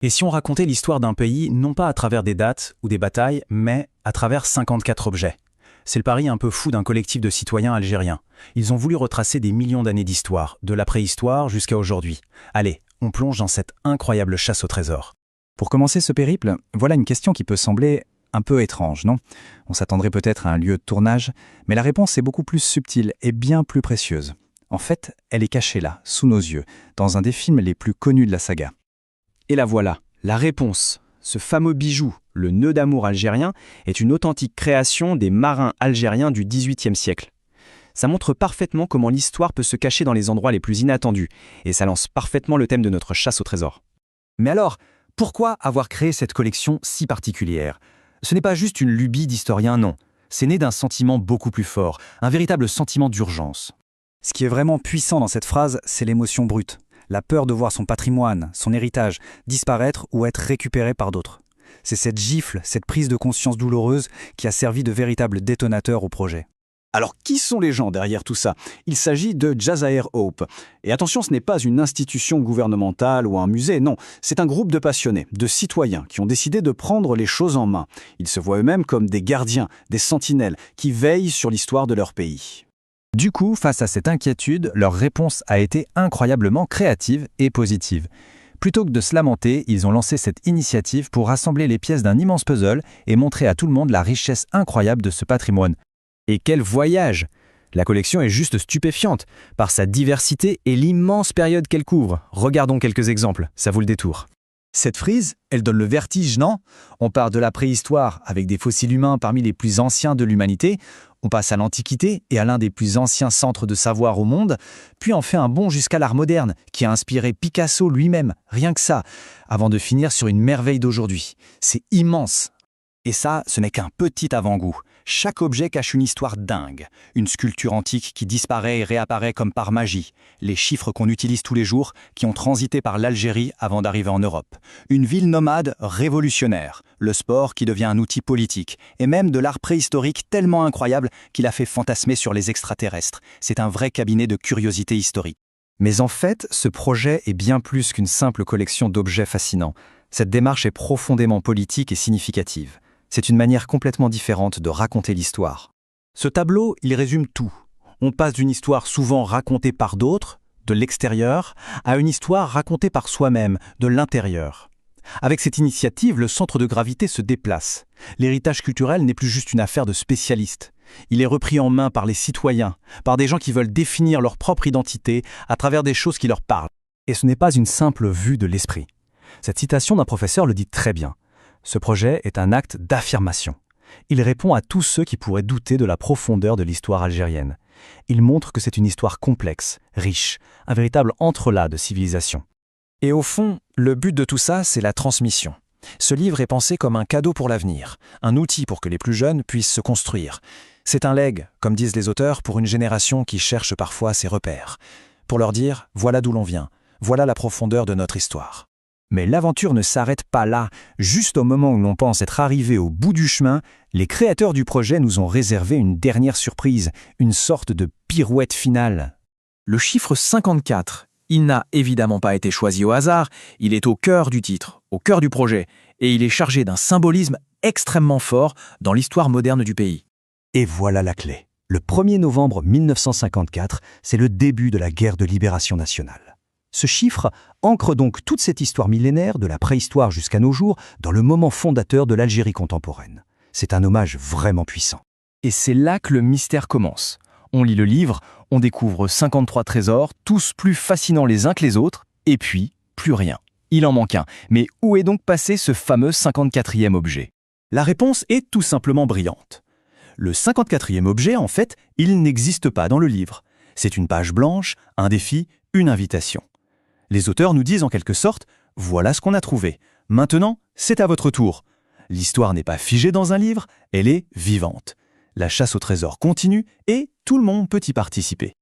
Et si on racontait l'histoire d'un pays, non pas à travers des dates ou des batailles, mais à travers 54 objets? C'est le pari un peu fou d'un collectif de citoyens algériens. Ils ont voulu retracer des millions d'années d'histoire, de la préhistoire jusqu'à aujourd'hui. Allez, on plonge dans cette incroyable chasse au trésor. Pour commencer ce périple, voilà une question qui peut sembler un peu étrange, non? On s'attendrait peut-être à un lieu de tournage, mais la réponse est beaucoup plus subtile et bien plus précieuse. En fait, elle est cachée là, sous nos yeux, dans un des films les plus connus de la saga. Et la voilà, la réponse. Ce fameux bijou, le nœud d'amour algérien, est une authentique création des marins algériens du XVIIIe siècle. Ça montre parfaitement comment l'histoire peut se cacher dans les endroits les plus inattendus, et ça lance parfaitement le thème de notre chasse au trésor. Mais alors, pourquoi avoir créé cette collection si particulière? Ce n'est pas juste une lubie d'historien, non. C'est né d'un sentiment beaucoup plus fort, un véritable sentiment d'urgence. Ce qui est vraiment puissant dans cette phrase, c'est l'émotion brute. La peur de voir son patrimoine, son héritage, disparaître ou être récupéré par d'autres. C'est cette gifle, cette prise de conscience douloureuse qui a servi de véritable détonateur au projet. Alors, qui sont les gens derrière tout ça? Il s'agit de Jazair Hope. Et attention, ce n'est pas une institution gouvernementale ou un musée, non. C'est un groupe de passionnés, de citoyens qui ont décidé de prendre les choses en main. Ils se voient eux-mêmes comme des gardiens, des sentinelles, qui veillent sur l'histoire de leur pays. Du coup, face à cette inquiétude, leur réponse a été incroyablement créative et positive. Plutôt que de se lamenter, ils ont lancé cette initiative pour rassembler les pièces d'un immense puzzle et montrer à tout le monde la richesse incroyable de ce patrimoine. Et quel voyage! La collection est juste stupéfiante, par sa diversité et l'immense période qu'elle couvre. Regardons quelques exemples, ça vaut le détour. Cette frise, elle donne le vertige, non? On part de la préhistoire, avec des fossiles humains parmi les plus anciens de l'humanité, on passe à l'Antiquité et à l'un des plus anciens centres de savoir au monde, puis on fait un bond jusqu'à l'art moderne, qui a inspiré Picasso lui-même, rien que ça, avant de finir sur une merveille d'aujourd'hui. C'est immense. Et ça, ce n'est qu'un petit avant-goût. Chaque objet cache une histoire dingue. Une sculpture antique qui disparaît et réapparaît comme par magie. Les chiffres qu'on utilise tous les jours, qui ont transité par l'Algérie avant d'arriver en Europe. Une ville nomade révolutionnaire. Le sport qui devient un outil politique. Et même de l'art préhistorique tellement incroyable qu'il a fait fantasmer sur les extraterrestres. C'est un vrai cabinet de curiosité historique. Mais en fait, ce projet est bien plus qu'une simple collection d'objets fascinants. Cette démarche est profondément politique et significative. C'est une manière complètement différente de raconter l'histoire. Ce tableau, il résume tout. On passe d'une histoire souvent racontée par d'autres, de l'extérieur, à une histoire racontée par soi-même, de l'intérieur. Avec cette initiative, le centre de gravité se déplace. L'héritage culturel n'est plus juste une affaire de spécialistes. Il est repris en main par les citoyens, par des gens qui veulent définir leur propre identité à travers des choses qui leur parlent. Et ce n'est pas une simple vue de l'esprit. Cette citation d'un professeur le dit très bien. Ce projet est un acte d'affirmation. Il répond à tous ceux qui pourraient douter de la profondeur de l'histoire algérienne. Il montre que c'est une histoire complexe, riche, un véritable entrelac de civilisation. Et au fond, le but de tout ça, c'est la transmission. Ce livre est pensé comme un cadeau pour l'avenir, un outil pour que les plus jeunes puissent se construire. C'est un legs, comme disent les auteurs, pour une génération qui cherche parfois ses repères. Pour leur dire, voilà d'où l'on vient, voilà la profondeur de notre histoire. Mais l'aventure ne s'arrête pas là. Juste au moment où l'on pense être arrivé au bout du chemin, les créateurs du projet nous ont réservé une dernière surprise, une sorte de pirouette finale. Le chiffre 54, il n'a évidemment pas été choisi au hasard, il est au cœur du titre, au cœur du projet, et il est chargé d'un symbolisme extrêmement fort dans l'histoire moderne du pays. Et voilà la clé. Le 1er novembre 1954, c'est le début de la guerre de libération nationale. Ce chiffre ancre donc toute cette histoire millénaire, de la préhistoire jusqu'à nos jours, dans le moment fondateur de l'Algérie contemporaine. C'est un hommage vraiment puissant. Et c'est là que le mystère commence. On lit le livre, on découvre 53 trésors, tous plus fascinants les uns que les autres, et puis, plus rien. Il en manque un. Mais où est donc passé ce fameux 54e objet? La réponse est tout simplement brillante. Le 54e objet, en fait, il n'existe pas dans le livre. C'est une page blanche, un défi, une invitation. Les auteurs nous disent en quelque sorte « Voilà ce qu'on a trouvé. Maintenant, c'est à votre tour. » L'histoire n'est pas figée dans un livre, elle est vivante. La chasse au trésor continue et tout le monde peut y participer.